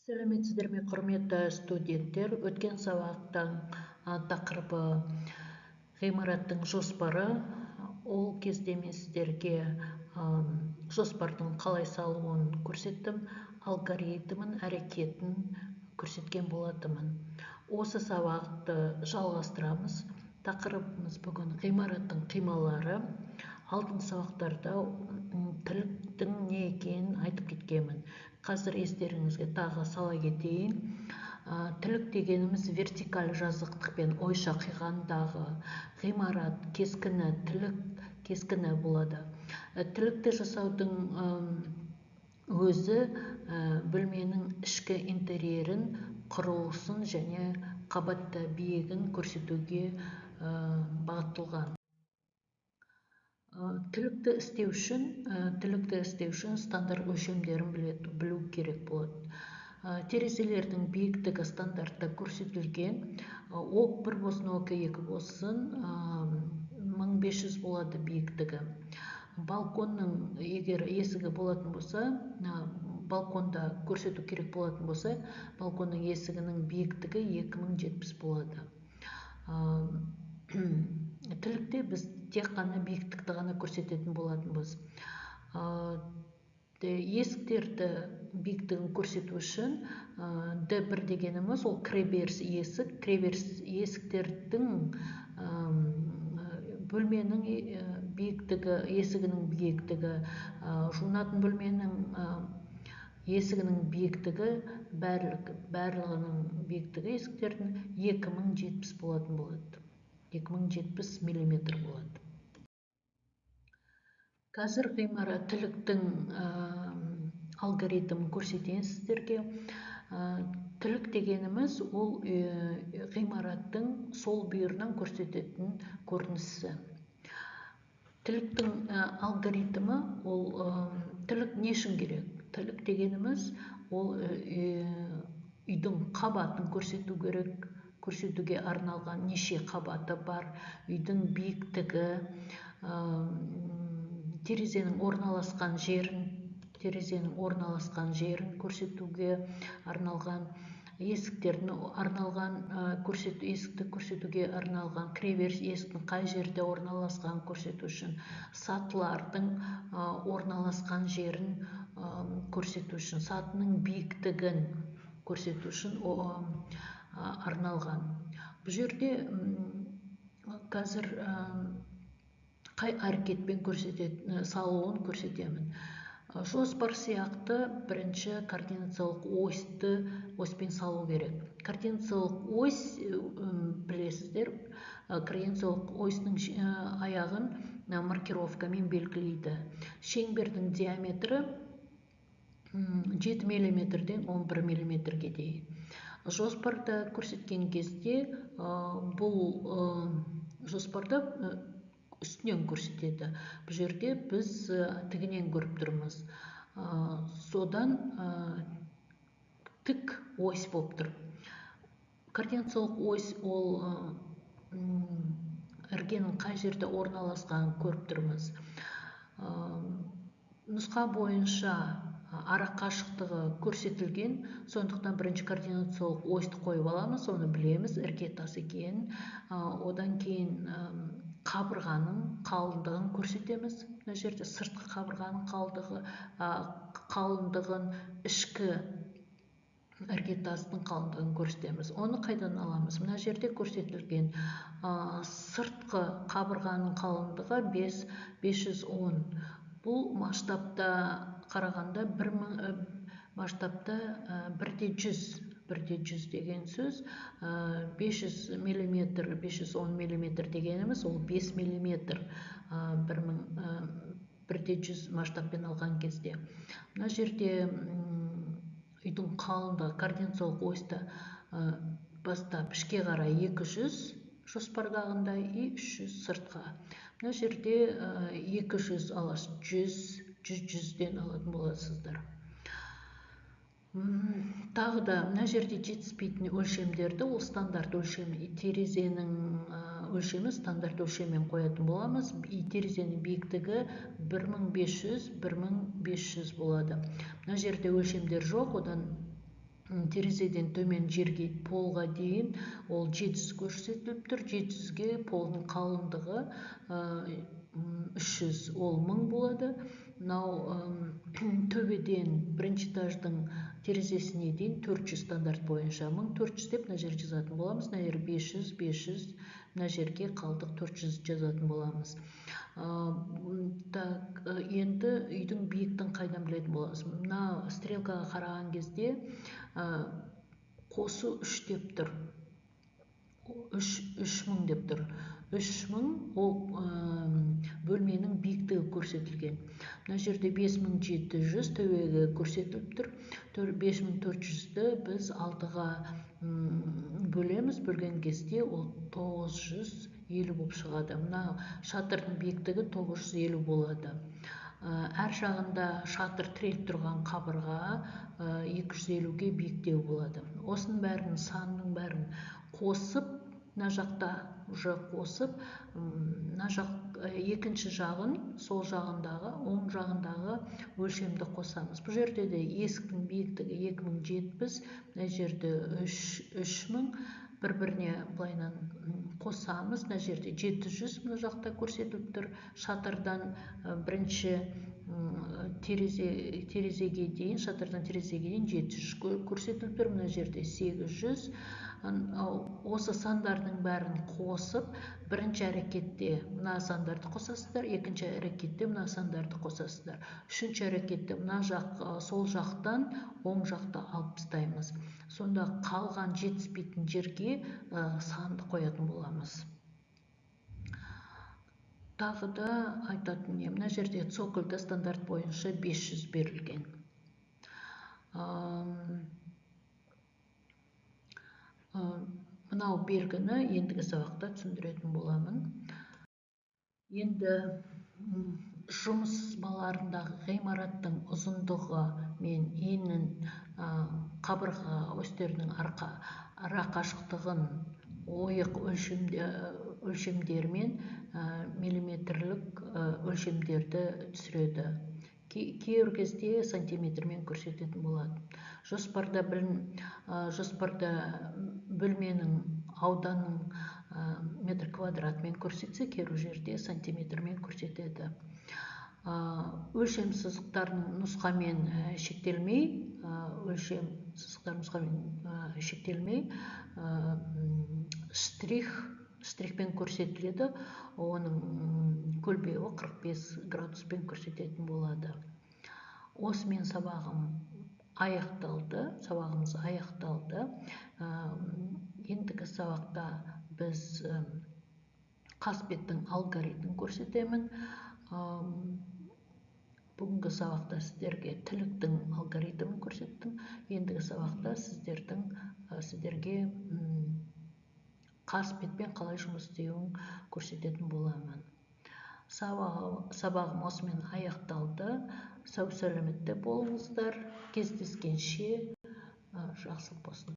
Сәлеметсіздер ме, құрметті студенттер? Өткен сабақтың тақырыбы ғимараттың жоспары. Ол кезде мен сіздерге жоспардың қалай салуын көрсеттім, алгоритмін, әрекетін көрсеткен болатынмын. Осы сабақты жалғастырамыз. Тақырыбымыз бүгін ғимараттың қималары. Алдыңғы сабақтарда тіліктің не екенін айтып кеткенмін. Қазір естеріңізге тағы сала кетейін. Тілік дегеніміз вертикаль жазықтықпен ойша қиғандағы ғимарат кескіні, тілік кескіні болады. Тілікті жасаудың өзі бөлменің ішкі интерьерін, құрылысын және қабатты биігін көрсетуге бағытталған. Тілікті істеу үшін стандарт өлшемдерін білу керек болады. Терезелердің биіктігі стандартта көрсетілген. Бір болсын, 2 болсын 1500 болады биіктігі. Балконның егер есігі болатын болса, балконда көрсету керек болатын болса, балконның есігінің биіктігі 2070 болады. Тілікте біз тек қана биіктікті ғана көрсететін болатынбыз. Есіктерді биіктігін көрсету үшін D1 дегеніміз ол кіреберіс есік. Кіреберіс есіктердің бөлменің биіктігі, есігінің биіктігі, жуынатын бөлменің есігінің биіктігі, барлығының биіктігі есіктердің 2070 болатын болады. 2070 мм болады. Қазір ғимарат тіліктің алгоритмін көрсетейін сіздерге. Тілік дегеніміз ол ғимараттың сол бүйірінен көрсететін көрінісі. Тіліктің алгоритмі ол тілік не үшін керек? Тілік дегеніміз ол үйдің қабатын көрсету керек, көрсетуге арналған неше қабаты бар, үйдің биіктігі, терезенің орналасқан жерін көрсетуге арналған, есікті көрсетуге арналған, кіреберіс есіктің қай жерде орналасқан көрсету үшін, сатылардың орналасқан жерін көрсету үшін, сатының биіктігін көрсету үшін арналған. Бұл жерде қазір қай әрекетпен салуын көрсетемін. Жоспар сияқты бірінші координациялық оспен салу керек. Координациялық ось, білесіздер, координациялық осьның аяғын маркировкамен белгілейді. Шеңбердің диаметрі 7 мм-ден 11 мм-ге дейін. Жоспарда көрсеткен кезде бұл жоспарда үстінен көрсетеді. Бұл жерде біз тігінен көріп тұрмыз. Содан тік ось болып тұр. Координациялық ось ол іргенің қай жерде орналасқанын көріп тұрмыз. Нұсқа бойынша ара қашықтығы көрсетілген, сондықтан бірінші координациялық осьті қойып аламыз, оны білеміз, іргетас екенін. Одан кейін қабырғаның қалыңдығын көрсетеміз. Мына жерде сыртқы қабырғаның қалыңдығын, ішкі іргетастың қалыңдығын көрсетеміз. Оны қайдан аламыз? Мына жерде көрсетілген сыртқы қабырғаның қалыңдығы 510. Бұл масштабта қарағанда масштабта 1/100 деген сөз. 500 мм, 510 мм дегеніміз ол 5 мм 1/100 масштабпен алған кезде. Мына жерде үйдің қалыңдығы координациялық осьті бастап ішке қарай 200 жоспардағындай и 300 сыртқа. Мына жерде 200 аласыз, 100-100-ден алатын боласыздар. Тағы да мына жерде жетіспейтін өлшемдерді, ол стандарт өлшемі, терезенің өлшемі стандарт өлшеммен қоятын боламыз. Терезенің биіктігі 1500 болады. Мына жерде өлшемдер жоқ, одан терезеден төмен жерге полға дейін ол 700 көрсетіліп тұр. 700-ге полдың қалыңдығы 300 ол 1000 болады. Мынау төбеден бірінші этаждың терезесіне дейін 400 стандарт бойынша 1400 деп мына жерге жазатын боламыз. Мына жер 500, 500, мына жерге қалдық 400 жазатын боламыз. Так, енді үйдің биіктігін қайдан білетін боламыз? Мына стрелкаға қараған кезде қосу 3 деп тұр. 3000 деп тұр. 3000 ол бөлменің биіктігі көрсетілген. Мына жерде 5700 төбеге көрсетіліп тұр. 5400-ді біз 6-ға бөлеміз. Бөлген кезде ол 950 болып шығады. Мына шатырдың биіктігі 950 болады. Әр жағында шатыр тіреліп тұрған қабырға 250-ге биіктеу болады. Осының бәрін, санның бәрін қосып, мына жақта уже қосып, мына жақ екінші жағын, сол жағындағы, оң жағындағы өлшемді қосамыз. Бұл жерде де есіктің биіктігі 2070, мына жерде 3000, бір-біріне былайынан қосамыз. Мына жерде 700 мына жақта көрсетіліп тұр. Шатырдан бірінші терезеге дейін, шатырдан терезеге дейін 700 көрсетіліп тұр. Мына жерде 800. Осы сандардың бәрін қосып, бірінші әрекетте мына сандарды қосасыздар, екінші әрекетте мына сандарды қосасыздар. Үшінші әрекетте мына жақ, сол жақтан оң жақта алып тастаймыз. Сонда қалған жетіспейтін жерге санды қоятын боламыз. Тағы да айтатын не, мына жерде цокольда стандарт бойынша 500 берілген. Мынау белгіні ендігі сабақта түсіндіретін боламын. Енді жұмыс сызбаларындағы ғимараттың ұзындығы мен енін, қабырға осьтерінің ара қашықтығын ойық өлшемдермен миллиметрлік өлшемдерді түсіреді. Кейбір кезде сантиметрмен көрсететін болады. Жоспарда бөлменің ауданын метр квадратмен көрсетсе, кейбір жерде сантиметрмен көрсетеді. Өлшем сызықтарының нұсқамен шектелмей, штрихпен көрсетіледі. Оның көлбеуі 45 градуспен көрсететін болады. Осымен сабағымыз аяқталды. Ендігі сабақта біз қасбеттің алгоритмін көрсетемін. Бүгінгі сабақта сіздерге тіліктің алгоритмін көрсеттім. Ендігі сабақта сіздерге қасбетпен қалай жұмыс істеуін көрсететін боламын. Сабағым осымен аяқталды. Сау сәлеметте болыңыздар. Кездескенше жақсылық болсын.